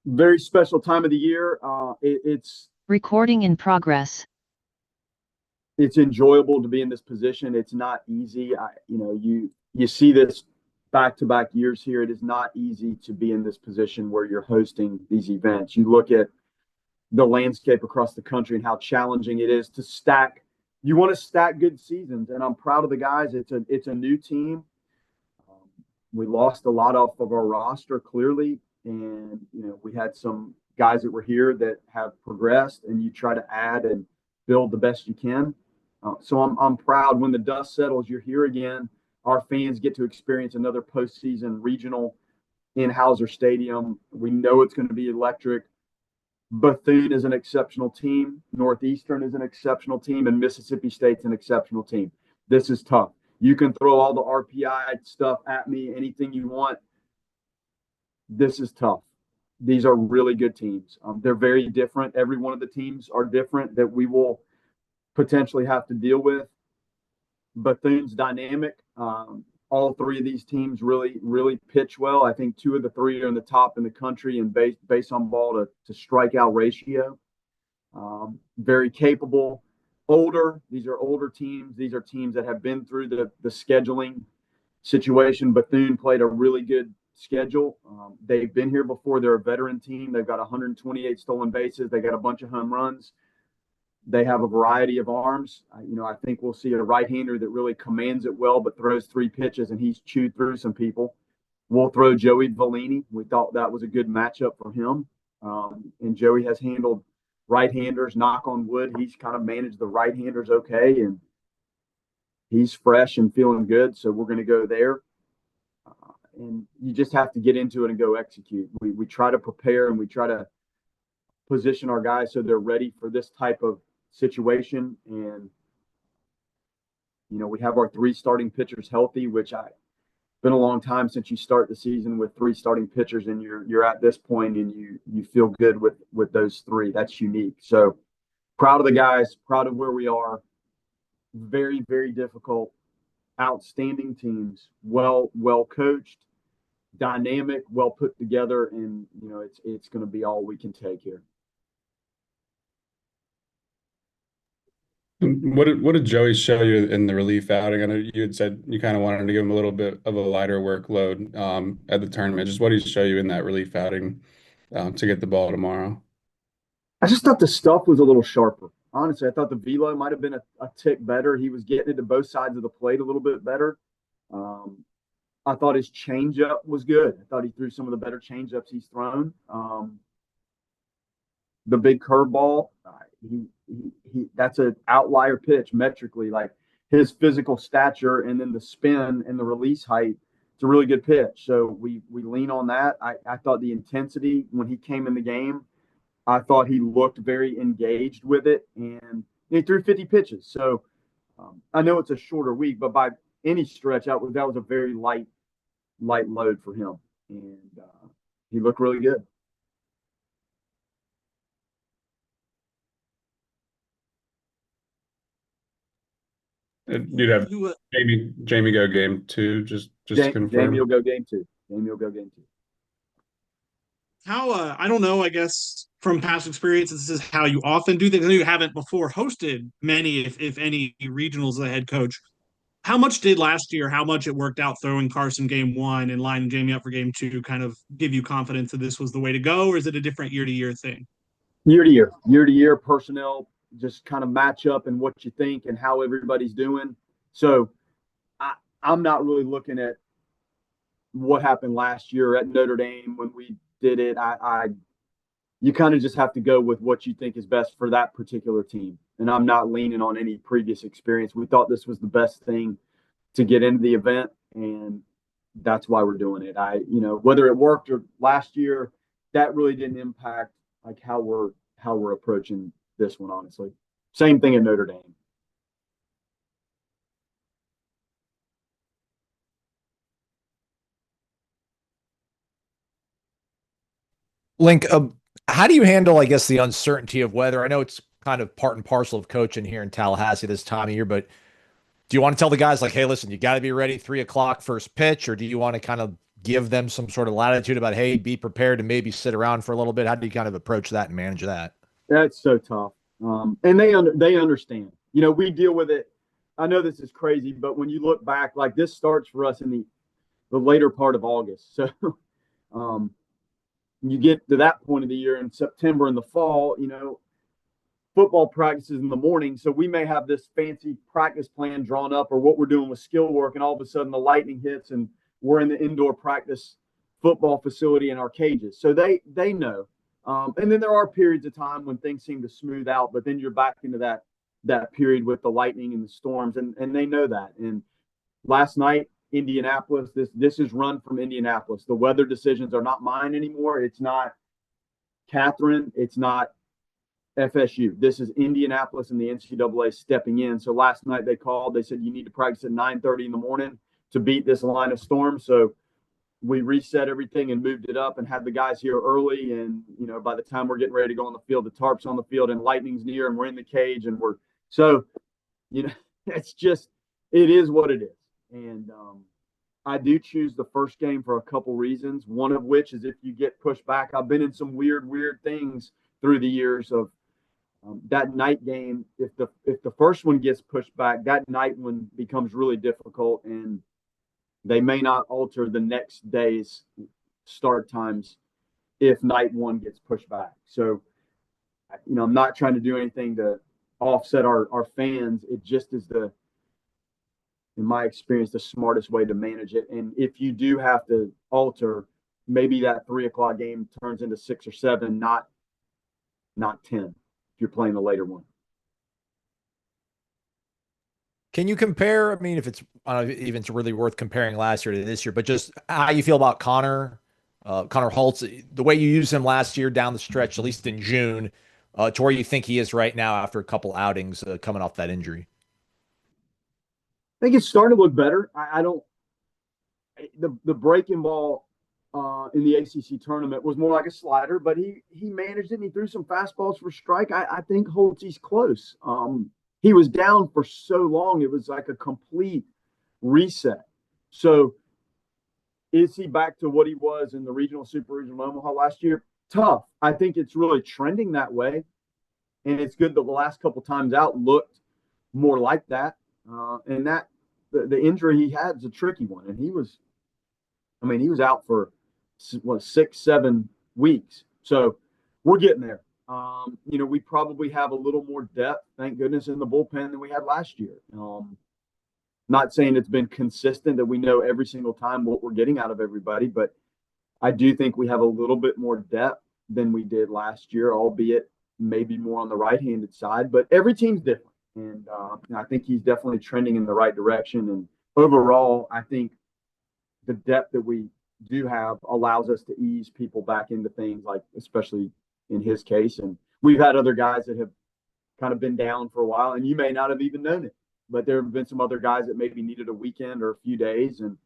Very special time of the year. It's recording in progress. It's enjoyable to be in this position. It's not easy. You see this back-to-back years here. It is not easy to be in this position where you're hosting these events. You look at the landscape across the country and how challenging it is to stack. You want to stack good seasons, and I'm proud of the guys. It's a new team. We lost a lot off of our roster, clearly, and we had some guys that were here that have progressed, and you try to add and build the best you can. So I'm proud. When the dust settles, you're here again. Our fans get to experience another postseason regional in Hauser Stadium. We know it's going to be electric. Bethune is an exceptional team. Northeastern is an exceptional team, and Mississippi State's an exceptional team. This is tough. You can throw all the RPI stuff at me, anything you want. This is tough. These are really good teams. They're very different. Every one of the teams are different that we will potentially have to deal with. Bethune's dynamic. All three of these teams really pitch well. I think two of the three are in the top in the country in base on ball to strikeout ratio. Very capable. Older. These are older teams. These are teams that have been through the scheduling situation. Bethune played a really good schedule. They've been here before. They're a veteran team. They've got 128 stolen bases. They got a bunch of home runs. They have a variety of arms. I think we'll see a right-hander that really commands it well, but throws 3 pitches, and he's chewed through some people. We'll throw Joey Vellini. We thought that was a good matchup for him. And Joey has handled right-handers, knock on wood. He's kind of managed the right-handers okay, and he's fresh and feeling good, so we're going to go there. And you just have to get into it and go execute. We try to prepare, and we try to position our guys so they're ready for this type of situation. And we have our 3 starting pitchers healthy, which been a long time since you start the season with 3 starting pitchers, and you're at this point and you feel good with those 3. That's unique. So proud of the guys, proud of where we are. Very, very difficult, outstanding teams, well coached, dynamic, well put together, and it's going to be all we can take here. What did Joey show you in the relief outing? I know you had said you kind of wanted to give him a little bit of a lighter workload at the tournament. Just what did he show you in that relief outing to get the ball tomorrow? I just thought the stuff was a little sharper. Honestly, I thought the velo might have been a tick better. He was getting it to both sides of the plate a little bit better. I thought his changeup was good. I thought he threw some of the better changeups he's thrown. The big curveball, that's an outlier pitch metrically. Like his physical stature and then the spin and the release height, it's a really good pitch. So we lean on that. I thought the intensity when he came in the game, I thought he looked very engaged with it, and he threw 50 pitches. So I know it's a shorter week, but by any stretch, that was a very light load for him, and he looked really good. You'd have Jamie go game 2, just to confirm. Jamie will go game 2. How I don't know, I guess from past experience, this is how you often do things. I know you haven't before hosted many, if any, regionals as a head coach. How much did last year, how much it worked out throwing Carson game 1 and lining Jamie up for game 2 kind of give you confidence that this was the way to go, or is it a different year-to-year thing? Year-to-year personnel just kind of match up and what you think and how everybody's doing. So I'm not really looking at what happened last year at Notre Dame when we did it. You kind of just have to go with what you think is best for that particular team. And I'm not leaning on any previous experience. We thought this was the best thing to get into the event, and that's why we're doing it. Whether it worked or last year, that really didn't impact like how we're approaching this one, honestly. Same thing at Notre Dame. Link, how do you handle, I guess, the uncertainty of weather? I know it's kind of part and parcel of coaching here in Tallahassee this time of year, but do you want to tell the guys like, hey, listen, you got to be ready 3 o'clock first pitch, or do you want to kind of give them some sort of latitude about, hey, be prepared to maybe sit around for a little bit? How do you kind of approach that and manage that? That's so tough. And they understand. You know, we deal with it. I know this is crazy, but when you look back, like this starts for us in the later part of August. So you get to that point of the year in September in the fall, you know, football practices in the morning. So we may have this fancy practice plan drawn up or what we're doing with skill work, and all of a sudden the lightning hits and we're in the indoor practice football facility in our cages. So they know. And then there are periods of time when things seem to smooth out, but then you're back into that period with the lightning and the storms, and they know that. And last night, Indianapolis, this is run from Indianapolis. The weather decisions are not mine anymore. It's not Catherine. It's not FSU. This is Indianapolis and the NCAA stepping in. So last night they called. They said you need to practice at 9:30 in the morning to beat this line of storm. So we reset everything and moved it up and had the guys here early. And, you know, by the time we're getting ready to go on the field, the tarp's on the field and lightning's near and we're in the cage and you know, it is what it is. And I do choose the first game for a couple reasons. One of which is if you get pushed back. I've been in some weird things through the years of that night game. If the first one gets pushed back, that night one becomes really difficult, and they may not alter the next day's start times if night one gets pushed back. So, you know, I'm not trying to do anything to offset our fans. It just is in my experience, the smartest way to manage it. And if you do have to alter, maybe that 3:00 game turns into 6 or 7, not 10, if you're playing the later one. Can you compare? I mean, if it's I don't know if it's really worth comparing last year to this year, but just how you feel about Connor Holtz, the way you used him last year down the stretch, at least in June, to where you think he is right now after a couple outings coming off that injury. I think it's starting to look better. I don't the breaking ball in the ACC tournament was more like a slider, but he managed it and he threw some fastballs for strike. I think Holtz close. He was down for so long, it was like a complete reset. So is he back to what he was in the regional, super regional Omaha last year? Tough. I think it's really trending that way. And it's good that the last couple times out looked more like that. And that the injury he had is a tricky one. And he was out for 6-7 weeks. So we're getting there. You know, we probably have a little more depth, thank goodness, in the bullpen than we had last year. Not saying it's been consistent that we know every single time what we're getting out of everybody, but I do think we have a little bit more depth than we did last year, albeit maybe more on the right-handed side. But every team's different, and I think he's definitely trending in the right direction. And overall, I think the depth that we do have allows us to ease people back into things, like especially in his case. And we've had other guys that have kind of been down for a while, and you may not have even known it, but there have been some other guys that maybe needed a weekend or a few days, and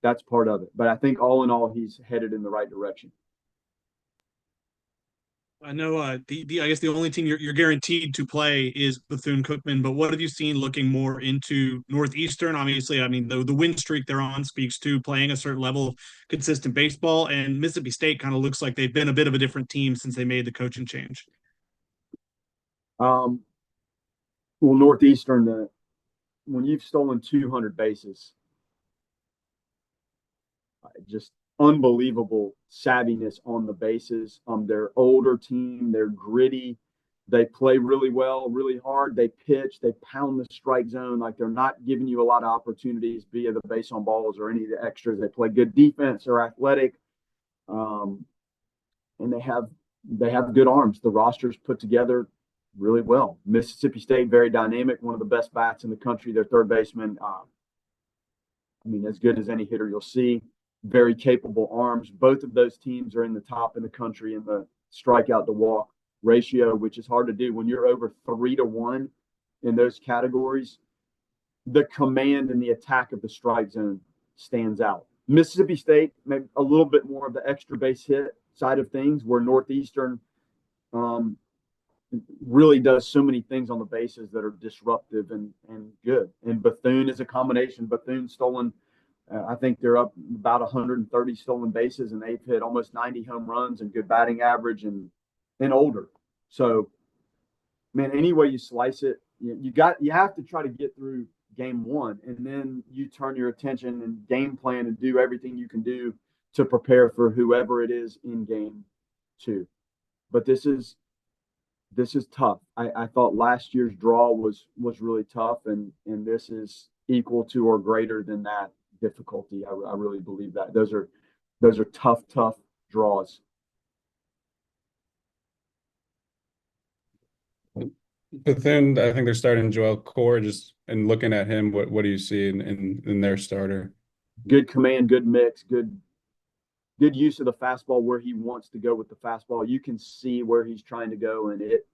that's part of it. But I think all in all, he's headed in the right direction. I know I guess the only team you're guaranteed to play is Bethune Cookman, but what have you seen looking more into Northeastern? Obviously, I mean, the win streak they're on speaks to playing a certain level of consistent baseball, and Mississippi State kind of looks like they've been a bit of a different team since they made the coaching change. Well, Northeastern, when you've stolen 200 bases, just unbelievable savviness on the bases. They're older team. They're gritty. They play really well, really hard. They pitch. They pound the strike zone. Like, they're not giving you a lot of opportunities via the base on balls or any of the extras. They play good defense. They're athletic, and they have good arms. The roster's put together really well. Mississippi State, very dynamic. One of the best bats in the country. Their third baseman, as good as any hitter you'll see. Very capable arms. Both of those teams are in the top in the country in the strikeout to walk ratio, which is hard to do when you're over 3-1 in those categories. The command and the attack of the strike zone stands out. Mississippi State, maybe a little bit more of the extra base hit side of things, where Northeastern really does so many things on the bases that are disruptive and good. And Bethune is a combination. Bethune stolen I think they're up about 130 stolen bases, and they've hit almost 90 home runs and good batting average and older. So, man, any way you slice it, you have to try to get through game one, and then you turn your attention and game plan and do everything you can do to prepare for whoever it is in game two. But this is tough. I thought last year's draw was really tough, and this is equal to or greater than that difficulty. I really believe that. Those are tough draws. Bethune, I think they're starting Joel Core. Just and looking at him, what do you see in their starter? Good command, good mix, good use of the fastball where he wants to go with the fastball. You can see where he's trying to go, and it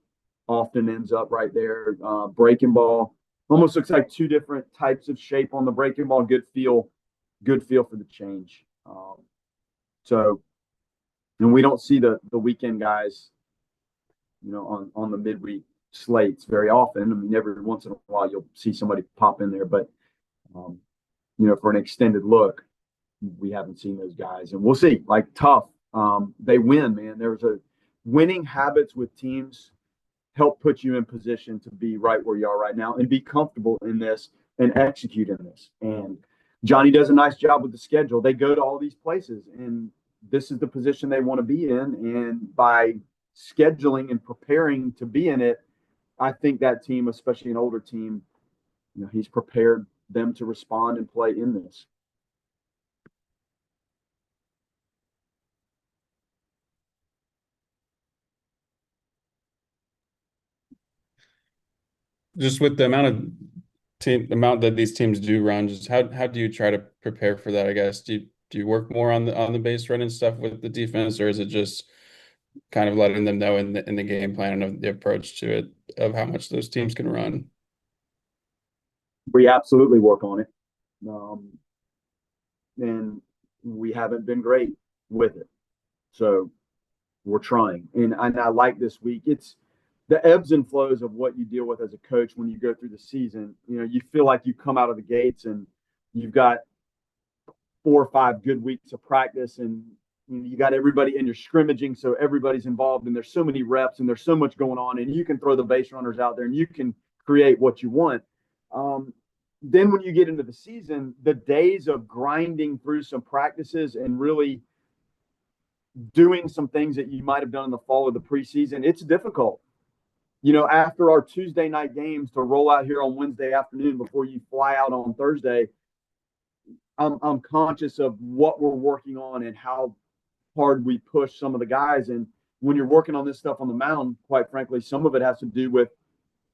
often ends up right there. Breaking ball almost looks like two different types of shape on the breaking ball. Good feel for the change. And we don't see the weekend guys, on the midweek slates very often. I mean, every once in a while you'll see somebody pop in there, but for an extended look, we haven't seen those guys, and we'll see. Like, tough. They win, man. There's winning habits with teams help put you in position to be right where you are right now and be comfortable in this and execute in this. And Johnny does a nice job with the schedule. They go to all these places, and this is the position they want to be in. And by scheduling and preparing to be in it, I think that team, especially an older team, he's prepared them to respond and play in this. Just with the amount that these teams do run, just how do you try to prepare for that? I guess do you work more on the base running stuff with the defense, or is it just kind of letting them know in the game plan and of the approach to it of how much those teams can run? We absolutely work on it, and we haven't been great with it. So we're trying, and I like this week. It's the ebbs and flows of what you deal with as a coach when you go through the season. You feel like you come out of the gates and you've got 4 or 5 good weeks of practice, and you got everybody in your scrimmaging, so everybody's involved, and there's so many reps and there's so much going on, and you can throw the base runners out there and you can create what you want. Then when you get into the season, the days of grinding through some practices and really doing some things that you might have done in the fall of the preseason, it's difficult. After our Tuesday night games, to roll out here on Wednesday afternoon before you fly out on Thursday, I'm conscious of what we're working on and how hard we push some of the guys. And when you're working on this stuff on the mound, quite frankly, some of it has to do with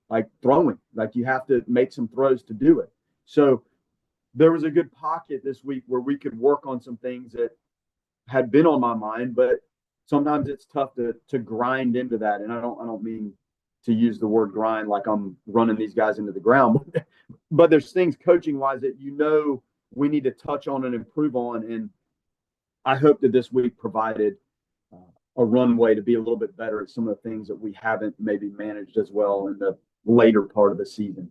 like throwing. Like, you have to make some throws to do it. So there was a good pocket this week where we could work on some things that had been on my mind, but sometimes it's tough to grind into that. And I don't mean to use the word grind like I'm running these guys into the ground, but there's things coaching wise that we need to touch on and improve on. And I hope that this week provided a runway to be a little bit better at some of the things that we haven't maybe managed as well in the later part of the season.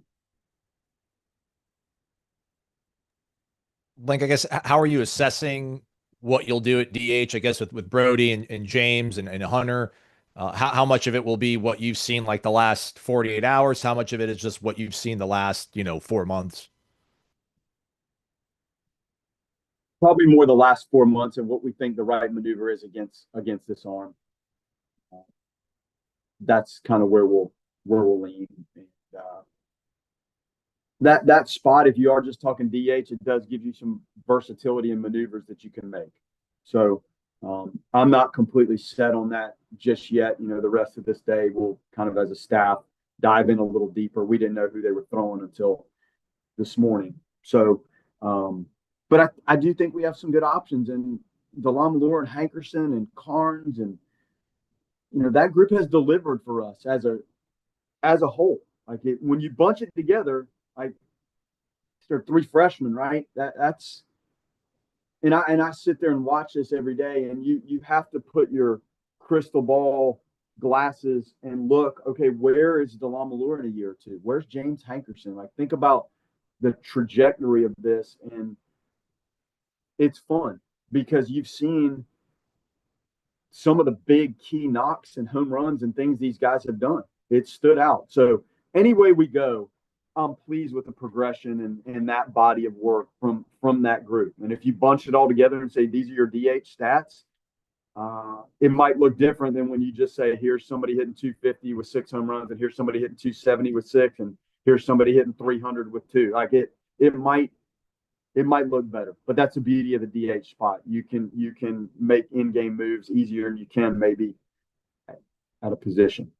Link, I guess, how are you assessing what you'll do at DH, I guess, with Brody and James and Hunter? How much of it will be what you've seen like the last 48 hours? How much of it is just what you've seen the last, 4 months? Probably more the last 4 months and what we think the right maneuver is against this arm. That's kind of where we'll lean. And, that spot, if you are just talking DH, it does give you some versatility and maneuvers that you can make. So I'm not completely set on that just yet. The rest of this day we'll kind of, as a staff, dive in a little deeper. We didn't know who they were throwing until this morning. So, but I do think we have some good options, and DeLamalure and Hankerson and Carnes, and that group has delivered for us as a whole. Like, when you bunch it together, like, there are 3 freshmen, right? That's and I sit there and watch this every day, and you have to put your crystal ball glasses and look, okay, where is DeLamalure in a year or two? Where's James Hankerson? Like, think about the trajectory of this, and it's fun because you've seen some of the big key knocks and home runs and things these guys have done. It stood out. So any way we go, I'm pleased with the progression and that body of work from that group. And if you bunch it all together and say these are your DH stats, it might look different than when you just say here's somebody hitting 250 with 6 home runs, and here's somebody hitting 270 with 6, and here's somebody hitting 300 with 2. Like it might look better, but that's the beauty of the DH spot. You can make in-game moves easier than you can maybe at a position.